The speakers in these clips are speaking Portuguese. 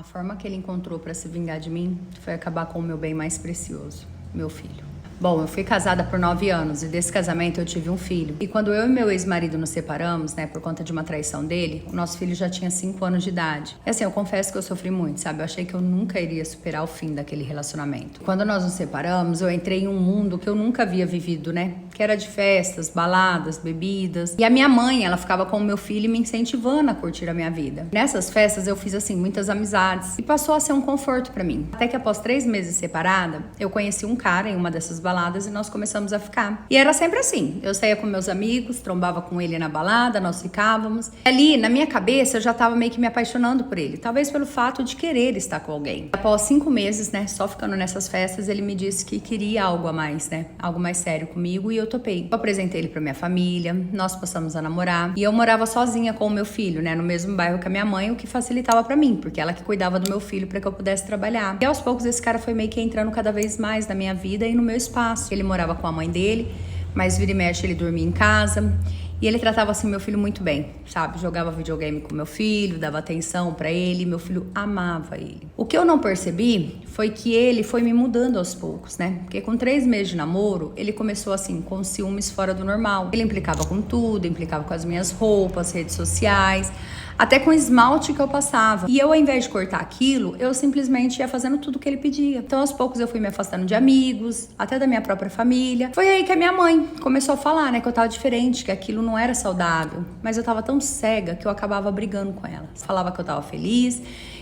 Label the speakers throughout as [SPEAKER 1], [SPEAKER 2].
[SPEAKER 1] A forma que ele encontrou para se vingar de mim foi acabar com o meu bem mais precioso, meu filho. Bom, eu fui casada por 9 anos e desse casamento eu tive um filho. E quando eu e meu ex-marido nos separamos, né, por conta de uma traição dele, o nosso filho já tinha 5 anos de idade. E assim, eu confesso que eu sofri muito, sabe? Eu achei que eu nunca iria superar o fim daquele relacionamento. Quando nós nos separamos, eu entrei em um mundo que eu nunca havia vivido, né? Que era de festas, baladas, bebidas. E a minha mãe, ela ficava com o meu filho me incentivando a curtir a minha vida. Nessas festas eu fiz, assim, muitas amizades. E passou a ser um conforto pra mim. Até que após 3 meses separada, eu conheci um cara em uma dessas baladas e nós começamos a ficar. E era sempre assim. Eu saía com meus amigos, trombava com ele na balada, nós ficávamos. Ali, na minha cabeça, eu já tava meio que me apaixonando por ele. Talvez pelo fato de querer estar com alguém. Após 5 meses, né, só ficando nessas festas, ele me disse que queria algo a mais, né? Algo mais sério comigo e eu topei. Eu apresentei ele pra minha família, nós passamos a namorar. E eu morava sozinha com o meu filho, né? No mesmo bairro que a minha mãe, o que facilitava pra mim, porque ela que cuidava do meu filho pra que eu pudesse trabalhar. E aos poucos esse cara foi meio que entrando cada vez mais na minha vida e no meu espaço. Ele morava com a mãe dele, mas vira e mexe ele dormia em casa. E ele tratava assim meu filho muito bem, sabe? Jogava videogame com meu filho, dava atenção pra ele, meu filho amava ele. O que eu não percebi foi que ele foi me mudando aos poucos, né? Porque com 3 meses de namoro, ele começou assim, com ciúmes fora do normal. Ele implicava com tudo, implicava com as minhas roupas, redes sociais, até com o esmalte que eu passava. E eu, ao invés de cortar aquilo, eu simplesmente ia fazendo tudo o que ele pedia. Então, aos poucos, eu fui me afastando de amigos, até da minha própria família. Foi aí que a minha mãe começou a falar, né, que eu tava diferente, que aquilo não era saudável. Mas eu tava tão cega que eu acabava brigando com ela. Falava que eu tava feliz,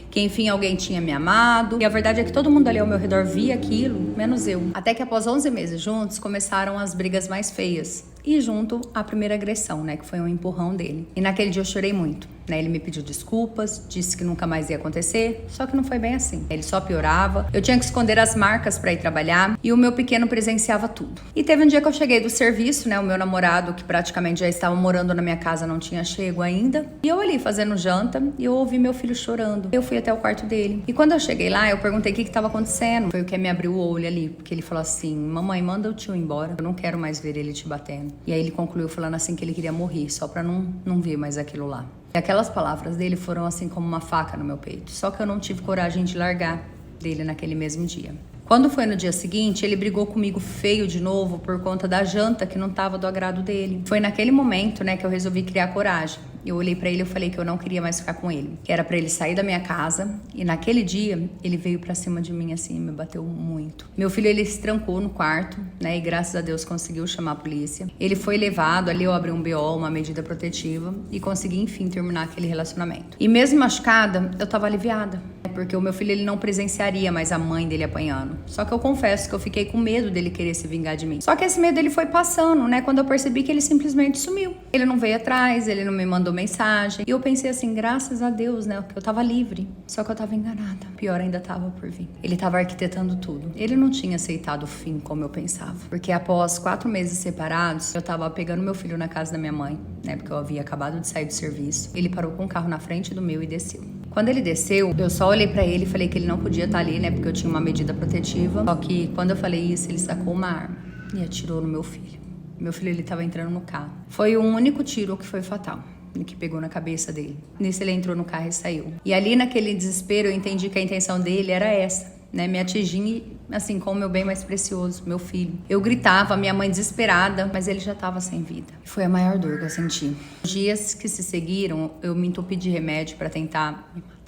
[SPEAKER 1] que enfim alguém tinha me amado. E a verdade é que todo mundo ali ao meu redor via aquilo, menos eu. Até que após 11 meses juntos, começaram as brigas mais feias. E junto a primeira agressão, né, que foi um empurrão dele. E naquele dia eu chorei muito, né, ele me pediu desculpas, disse que nunca mais ia acontecer, só que não foi bem assim. Ele só piorava, eu tinha que esconder as marcas pra ir trabalhar e o meu pequeno presenciava tudo. E teve um dia que eu cheguei do serviço, né, o meu namorado, que praticamente já estava morando na minha casa, não tinha chego ainda. E eu ali fazendo janta e eu ouvi meu filho chorando. Eu fui até o quarto dele. E quando eu cheguei lá, eu perguntei o que estava acontecendo. Foi o que me abriu o olho ali, porque ele falou assim: mamãe, manda o tio embora, eu não quero mais ver ele te batendo. E aí ele concluiu falando assim que ele queria morrer, só pra não ver mais aquilo lá. E aquelas palavras dele foram assim como uma faca no meu peito. Só que eu não tive coragem de largar dele naquele mesmo dia. Quando foi no dia seguinte, ele brigou comigo feio de novo por conta da janta que não tava do agrado dele. Foi naquele momento, né, que eu resolvi criar coragem. Eu olhei pra ele e falei que eu não queria mais ficar com ele. Que era pra ele sair da minha casa. E naquele dia, ele veio pra cima de mim assim, me bateu muito. Meu filho, ele se trancou no quarto, né, e graças a Deus conseguiu chamar a polícia. Ele foi levado, ali eu abri um BO, uma medida protetiva, e consegui, enfim, terminar aquele relacionamento. E mesmo machucada, eu tava aliviada. Porque o meu filho, ele não presenciaria mais a mãe dele apanhando. Só que eu confesso que eu fiquei com medo dele querer se vingar de mim. Só que esse medo ele foi passando, né? Quando eu percebi que ele simplesmente sumiu. Ele não veio atrás, ele não me mandou mensagem. E eu pensei assim, graças a Deus, né? Que eu tava livre. Só que eu tava enganada. Pior ainda tava por vir. Ele tava arquitetando tudo. Ele não tinha aceitado o fim como eu pensava. Porque após 4 meses separados, eu tava pegando meu filho na casa da minha mãe, né? Porque eu havia acabado de sair do serviço. Ele parou com o carro na frente do meu e desceu. Quando ele desceu, eu só olhei pra ele e falei que ele não podia estar ali, né? Porque eu tinha uma medida protetiva. Só que quando eu falei isso, ele sacou uma arma e atirou no meu filho. Meu filho, ele tava entrando no carro. Foi o único tiro que foi fatal, que pegou na cabeça dele. Nisso ele entrou no carro e saiu. E ali naquele desespero eu entendi que a intenção dele era essa, né? Me atingir assim com o meu bem mais precioso, meu filho. Eu gritava, minha mãe desesperada, mas ele já estava sem vida. Foi a maior dor que eu senti. Os dias que se seguiram, eu me entupi de remédio para tentar me matar.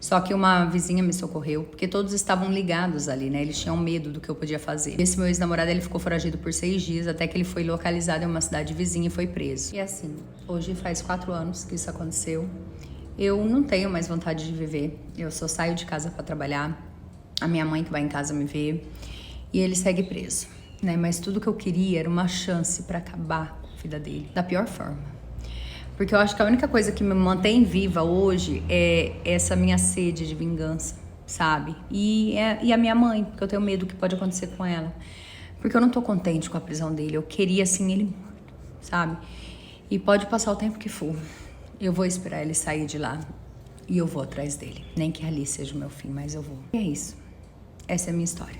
[SPEAKER 1] Só que uma vizinha me socorreu, porque todos estavam ligados ali, né? Eles tinham medo do que eu podia fazer. Esse meu ex-namorado, ele ficou foragido por 6 dias, até que ele foi localizado em uma cidade vizinha e foi preso. E assim, hoje faz 4 anos que isso aconteceu. Eu não tenho mais vontade de viver. Eu só saio de casa para trabalhar. A minha mãe que vai em casa me ver. E ele segue preso, né? Mas tudo que eu queria era uma chance para acabar com a vida dele, da pior forma. Porque eu acho que a única coisa que me mantém viva hoje é essa minha sede de vingança, sabe? E a minha mãe, porque eu tenho medo do que pode acontecer com ela. Porque eu não tô contente com a prisão dele. Eu queria, assim, ele morto, sabe? E pode passar o tempo que for. Eu vou esperar ele sair de lá e eu vou atrás dele. Nem que ali seja o meu fim, mas eu vou. E é isso. Essa é a minha história.